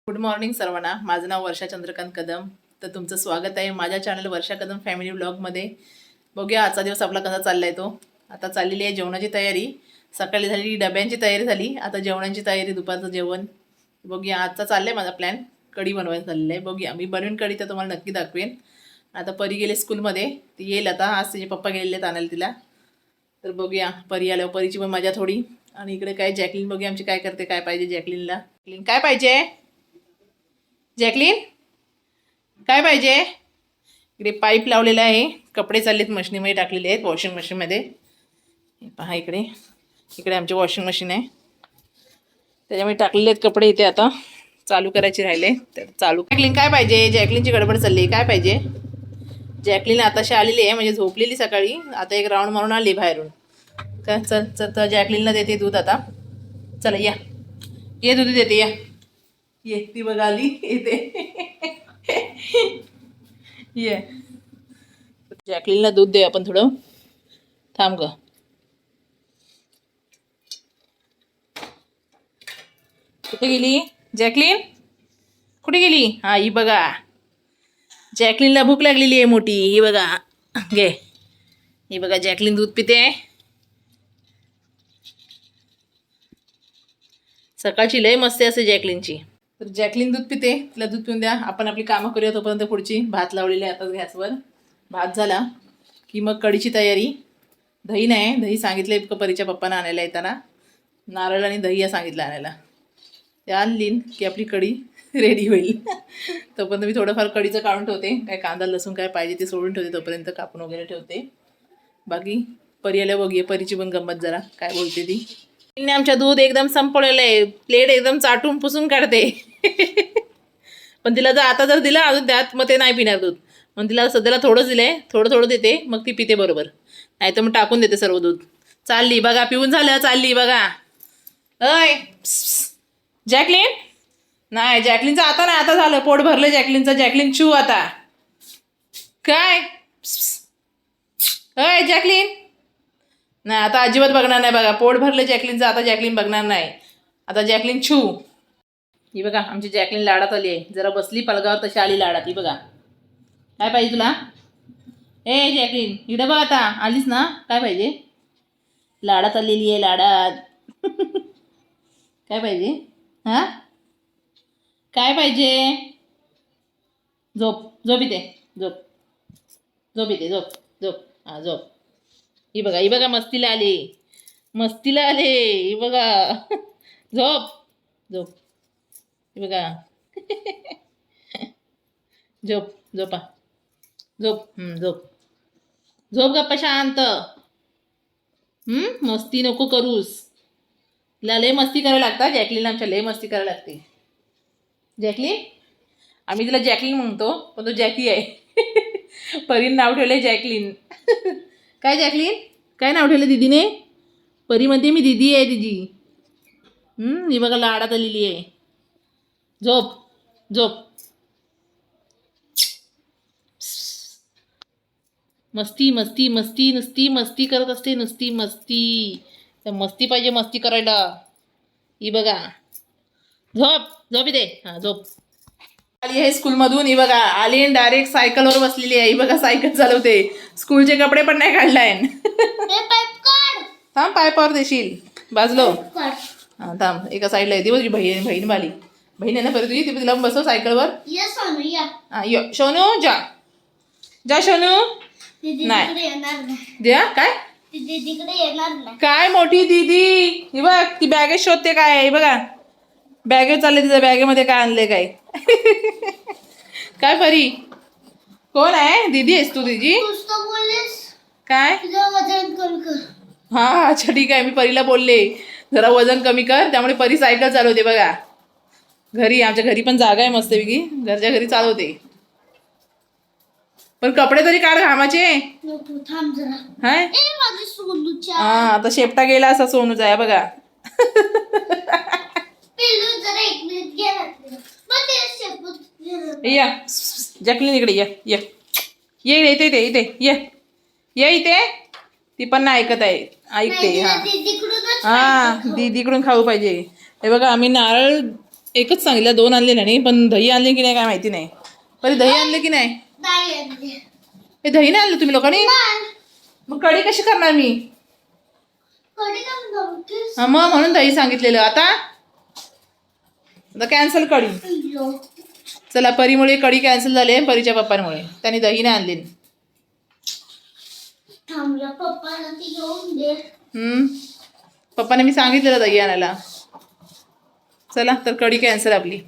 Good morning सर्वांना. माझं नाव वर्षा चंद्रकांत कदम. तर तुमचं स्वागत आहे माझ्या चॅनल वर्षा कदम फॅमिली व्लॉगमध्ये. बघूया आजचा दिवस आपला कसा चाललाय तो. आता चाललेली आहे जेवणाची तयारी. सकाळी झाली डब्यांची तयारी झाली, आता जेवणाची तयारी, दुपारचं जेवण. बघूया आजचा चाललाय माझा प्लॅन. कढी बनवायचं चाललेलं आहे. बघूया मी बनवीन कढी तर तुम्हाला नक्की दाखवेन. आता परी गेले स्कूलमध्ये, ती येईल आता. आज तिचे पप्पा गेलेले आहेत आणायला तिला. तर बघूया परी आल्यावर परीची पण मजा थोडी. आणि इकडे काय जॅकलिन बघूया आमची काय करते, काय पाहिजे जॅकलिनला. काय पाहिजे जॅकलिन, काय पाहिजे. इकडे पाईप लावलेला आहे, कपडे चाललेत मशीनमध्ये टाकलेले आहेत, वॉशिंग मशीनमध्ये. पहा इकडे इकडे आमची वॉशिंग मशीन आहे, त्याच्यामध्ये टाकलेले आहेत कपडे. इथे आता चालू करायचे राहिले तर चालू. जॅकलिन काय पाहिजे, जॅकलिनची गडबड चालली आहे. काय पाहिजे जॅकलिन. आताशी आलेली आहे, म्हणजे झोपलेली सकाळी, आता एक राऊंड मारून आली बाहेरून. चल चल चल तर जॅकलिनला देते दूध आता. चला या, ये दूध देते या. ये ती बघ आली, येते. ये जॅकलिनला दूध दे आपण थोडं. थांब ग. कुठे गेली जॅकलिन, कुठे गेली. हा ही बघा, जॅकलिनला भूक लागलेली आहे मोठी. ही बघा, घे. ही बघा जॅकलिन दूध पिते. सकाळची लय मस्ती असते जॅकलिनची. तर जॅकलिन दूध पिते, तिला दूध पिऊन द्या. आपण आपली कामं करूया तोपर्यंत. पुढची भात लावलेली आहे आता गॅसवर. भात झाला की मग कढीची तयारी. दही नाही, दही सांगितले परीच्या पप्पांना आणायला येताना. नारळ आणि दही या सांगितलं आणायला. ते आणलीन की आपली कढी रेडी होईल. तोपर्यंत मी थोडंफार कढीचं काढून ठेवते. काय कांदा लसूण काय पाहिजे ते सोडून ठेवते, तोपर्यंत कापून वगैरे ठेवते. बाकी परी आल्या बघूया, परीची पण गंमत जरा काय बोलते ती. तिने आमच्या दूध एकदम संपवलेलं आहे, प्लेट एकदम चाटून पुसून काढते. पण तिला जर आता जर दिलं अजून त्यात, मग ते नाही पिणार दूध. मग तिला सध्याला थोडंच दिलंय, थोडं थोडं देते, मग ती पिते बरोबर. नाही तर मग टाकून देते सर्व दूध. चालली बघा, पिऊन झालं, चालली बघा. अय जॅकलिन, नाही जॅकलिनचं आता नाही, आता झालं, पोट भरलं जॅकलिनचं. जॅकलिन चू आता. काय अय जॅकलिन, नाही आता अजिबात बघणार नाही बघा. पोट भरलं जॅकलिनचं, आता जॅकलिन बघणार नाही. आता जॅकलिन छू. ही बघा आमची जॅकलिन लाडात आली आहे. जरा बसली पलगावर तशी आली लाडात. ही बघा, काय पाहिजे तुला. ए जॅकलिन इकडे बघ, आता आलीस ना. काय पाहिजे, लाडात आलेली आहे, लाडात. काय पाहिजे, हां काय पाहिजे. झोप, झोप इथे, झोप, झोप इथे, झोप, झोप, हां झोप. ही बघा, ही बघा मस्तीला आले, मस्तीला आले. ही बघा झोप, झोप. ही बघा झोप, झोपा, झोप, झोप, झोप गप्पा शांत. मस्ती नको करूस. तिला लय मस्ती करायला लागतात जॅकलिन, आमच्या लय मस्ती करायला लागते. जॅकलिन, आम्ही तिला जॅकलिन म्हणतो, पण तो जॅकी आहे. परीन नाव ठेवलंय जॅकलिन. काय जॅकलिन, काय नाव ठेवलं दीदीने. परी म्हणते मी दीदी आहे तिची. ही बघा लाडात आलेली आहे. झोप, झोप. मस्ती मस्ती मस्ती, नुसती मस्ती करत असते, नुसती मस्ती. तर मस्ती पाहिजे, मस्ती करायला. ही बघा, झोप, झोप इथे, हां झोप. आली आहे स्कूलमधून. ही बघा आली, डायरेक्ट सायकलवर बसलेली आहे. ही बघा सायकल चालवते. स्कूलचे कपडे पण नाही काढलाय. थांब, पायपावर देशील, बाजलो. हां थांब, एका साईडला येते तुझी बहीण. बहीण बाली बहीण आहे ना बरं तुझी. ती तिला बसव सायकलवर. हां यो सोनू, जा जा सोनू. नाही द्या काय, काय मोठी दीदी. ही बघ ती बॅगेत शोधते काय. हे बघा बॅगेत चालले, तिच्या बॅगेमध्ये काय आणले काय. काय परी, कोण आहे दीदी, आहेस तू तिची. काय, हा अच्छा ठीक आहे. मी परीला बोलले जरा वजन कमी कर, त्यामुळे परी सायकल चालवते. बघा घरी, आमच्या घरी पण जागा आहे मस्तपैकी, घरच्या घरी चालवते. पण कपडे तरी काढ घामाचे. हा आता शेपटा गेला असा सोनूचा आहे बघा. या जॅकलिन इकडे ये, ये ये इथे, इथे इथे ये, ये इथे. ती पण नाही ऐकत आहे, ऐकते. हा हा दीदीकडून खाऊ पाहिजे. हे बघा आम्ही नारळ एकच सांगितलं, 2 आणले नाही, पण दही आणले की नाही काय माहिती नाही. परी दही आणले की नाही? हे दही नाही आणलं तुम्ही लोकांनी? मग कढी कशी करणार मी? हा मग म्हणून दही सांगितलेलं. आता कॅन्सल कढी. चला, परीमुळे कढी कॅन्सल झाली, परीच्या पप्पांमुळे. त्यांनी दही नाही आणली. पप्पाने मी सांगितलेलं दही आणायला. चला तर कढी कॅन्सल आपली.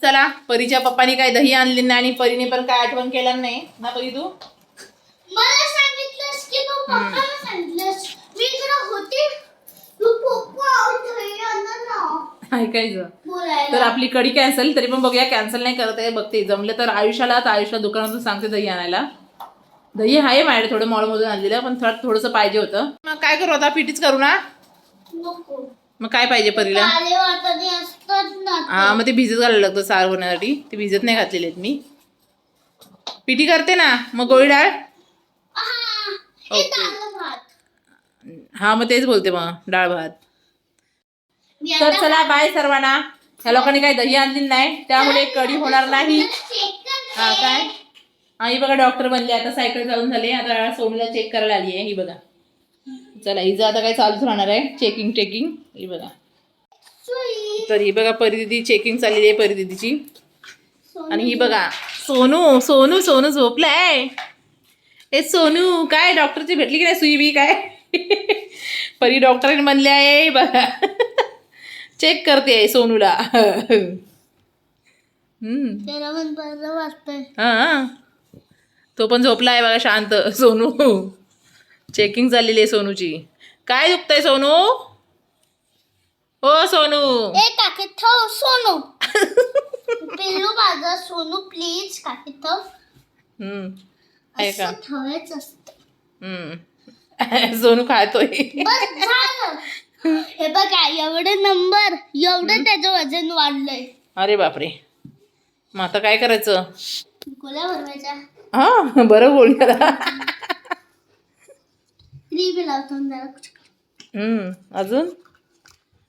चला, परीच्या पप्पानी काय दही आणली नाही आणि परीने पण काय आठवण केलं नाही ना. परी तू मला सांगितलंस की तू पप्पाला सांगितलंस. मी जरा होते तू पप्पा दही आणणार ना ऐकायचं. बोलायला. तर आपली कढी कॅन्सल. तरी पण बघूया, कॅन्सल नाही करत आहे. बघते जमलं तर आयुष्याला दुकानातून सांगते दही आणायला. दही आहे माझ्याकडे, थोडं मॉलमधून आणलेलं, पण थोडंसं पाहिजे होतं. मग काय करू आता? पिठीच करू ना? नको. मग काय पाहिजे परीला? काळे वाटाणे असतात ना. हा, मग ते भिजत घालायला लागतं सार होण्यासाठी. ते भिजत नाही घातलेले आहेत मी. पिठी करते ना, मग गोळी डाळ. हे डाळ भात. हा, मग तेच बोलते, मग डाळ भात. मी तर आता चला, बाय सर्वांना. ह्या लोकांनी काही दही आणली नाही, त्यामुळे कढी होणार नाही. चेक कर. हा काय? हा, ही बघा डॉक्टर बनले. आता सायकल चालून झाली. आता सोनूला चेक करायला आली आहे. ही बघा. चला, हिचं आता काय चालूच राहणार आहे, चेकिंग. ही बघा. सुई. तर ही बघा परी दिदी चेकिंग चाललेली आहे, परी दिदीची. आणि ही बघा सोनू झोपलाय. ए सोनू, काय डॉक्टरची भेटली की नाही सुई बी काय? परी डॉक्टरांनी म्हणले आहे बघा. चेक करते सोनूला. त्याला पण बरं वाटतंय. हा, तो पण झोपला आहे बघा शांत. सोनू चेकिंग चाललेली आहे सोनूची. काय दुखतंय सोनू? हो सोनू. ए काकी ठेव सोनू. पिल्लू माझा सोनू प्लीज काकी ठेव. ऐका. असं ठेवायचं असतं. सोनू खातोय. बस झालं. हे बघा एवढे नंबर, एवढं त्याचं वजन वाढलंय. अरे बापरे. मग आता काय करायचं? गोळ्या भरवायच्या. हा, बरं बोल करा. क्रीम लावतो जरा.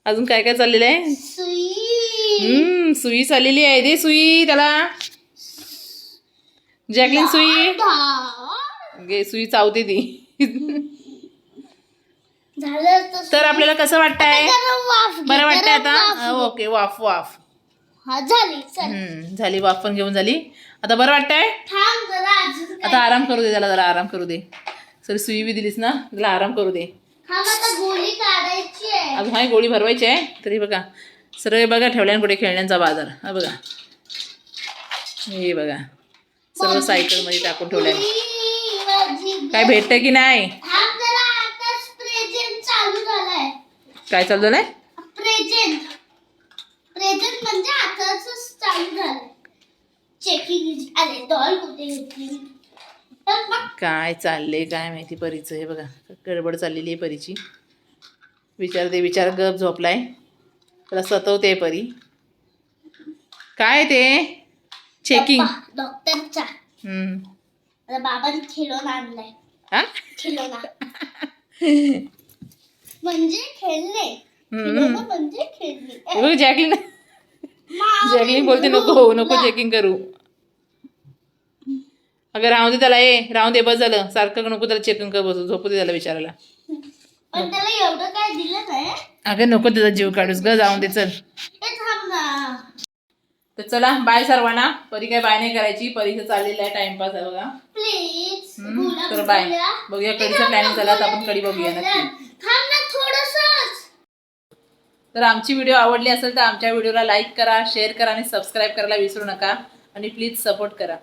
अजून काय काय चाललेलं आहे? सुई. सुई चाललेली आहे. दे सुई त्याला. जॅकलिन सुई घे. सुई चावते ती. झालं तर आपल्याला कसं वाटतंय? वाफ घे, बरं वाटतंय गरम वाफ आता? घे. ओके, वाफ. हा झाली. चल झाली, वाफ पण घेऊन झाली. आता बरं वाटतंय? थांब जरा अजून काय. आता आराम करू दे त्याला, जरा आराम करू दे. सर सुई बी दिलीस ना, त्याला आराम करू दे. थांब आता गोळी काढायची आहे. अजून हा गोळी भरवायची आहे. तरी बघा सरळ बघा ठेवल्यान कुठे खेळण्यांचा बाजार. हा बघा, हे बघा सर्व सायकल मध्ये टाकून ठेवल्या. काय भेटतंय की नाही? थांब जरा, आताच प्रेझेंट चालू झालाय. काय चालू झालंय? प्रेझेंट म्हणजे आताच चालू झालंय. चेकिंग. अरे डॉल कुठे घेतली? काय चाललंय काय माहिती परीचं. हे बघा गडबड चाललेली आहे परीची. विचार गप झोपलाय. त्याला सतवते परी. काय ते चेकिंग? डॉक्टरचा. आता बाबांनी खिलोना आणलाय. हा, खिलोना म्हणजे खेळणे. खिलोना म्हणजे खेळणे. बघ जॅकलिन बोलते नको चेकिंग करू. अगं राहू दे त्याला. राहू दे, बस झालं. सारखं नको त्याला चेकिंग कर बसू. झोपू दे त्याला विचारायला. पण त्याला एवढं काय दिलं नाही. अगं नको त्याचा जीव काढूस ग. जाऊन दे चल. हे थांब ना. तर चला, बाय सर्वांना. परी काय बाय नाही करायची. परीचं चाललेलं आहे टाइमपास आहे बघा. प्लीज. तर बाय. बघूया कढीचा प्लॅनिंग झाला तर आपण कढी बघूया नक्की. थांब ना थोडंसंच. तर आमची व्हिडिओ आवडली असेल तर आमच्या व्हिडिओला लाईक करा, शेअर करा आणि सबस्क्राईब करायला विसरू नका. आणि प्लीज सपोर्ट करा.